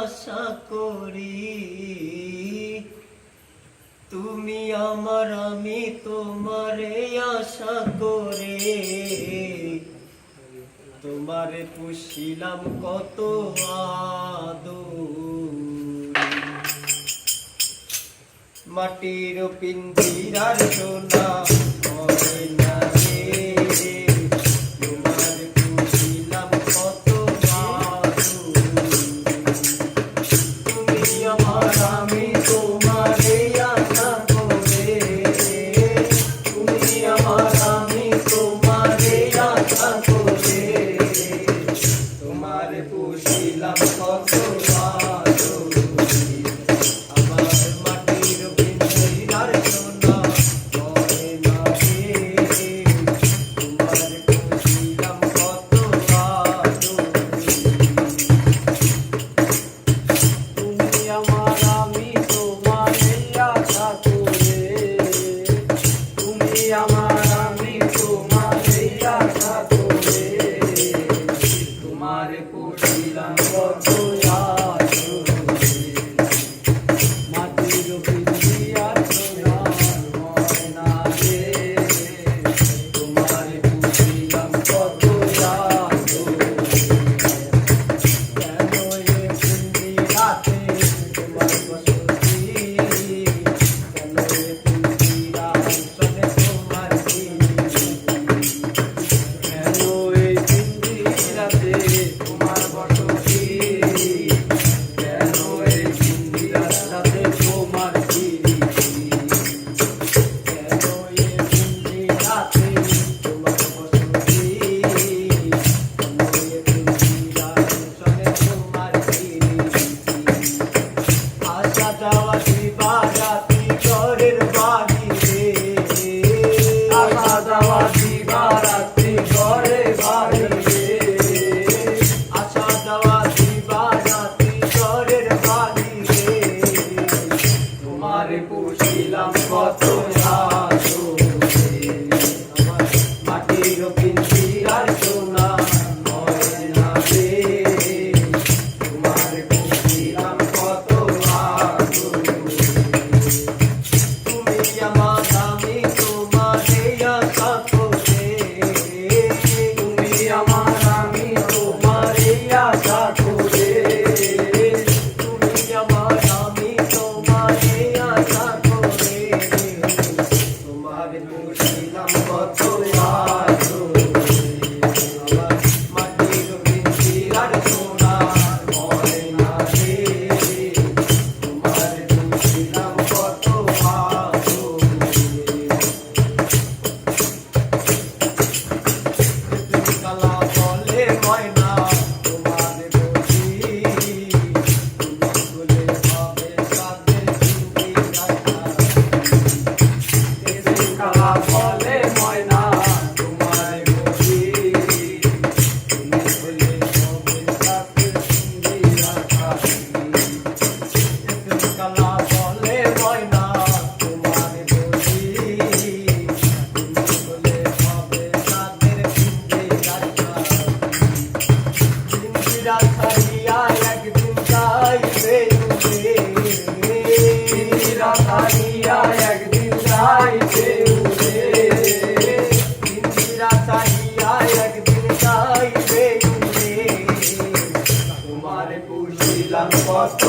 আশা করি, তুমি আমার আমি তোমারে আশা করে, তোমারে পুষিলাম কত আদর। মাটির পিঞ্জিরার সোনা ময়না রে, তোমারে পুষিলাম কত আদর। তুমি আমার আমি তোমারে আশা করে, তুমি আমার আমি তোমারে আশা করে, তোমারে পুষিলাম কত আদর। পুষিলাম কত মাটির পিঞ্জিরার সোনা ময়না রে, তোমারে পুষিলাম কত আদর। তুমি আমার আমি তোমারে আশা করে, তুমি আমার আমি তোমারে আশা করে, তুমি আমার আমি তোমারে আশা করে, তোমারে পুষিলাম কত আদর। মাটির পিঞ্জিরার সোনা ময়না রে, তোমারে পুষিলাম কত আদর। কালা বলে ময়না তোমারে বলি, তুমি বলে হবে সাদের কালা বলে ময়না তোমায় বলি, তুমি বলে হবে সাদের কালা বলে ময়না তোমায় বলি, তুমি বলে হবে সাদের পিঞ্জিরা ছাড়িয়া একদিন যাইবে উড়ে, পিঞ্জিরা ছাড়িয়া একদিন যাইবে উড়ে, পিঞ্জিরা ছাড়িয়া একদিন যাইবে উড়ে, তোমারে পুষিলাম কত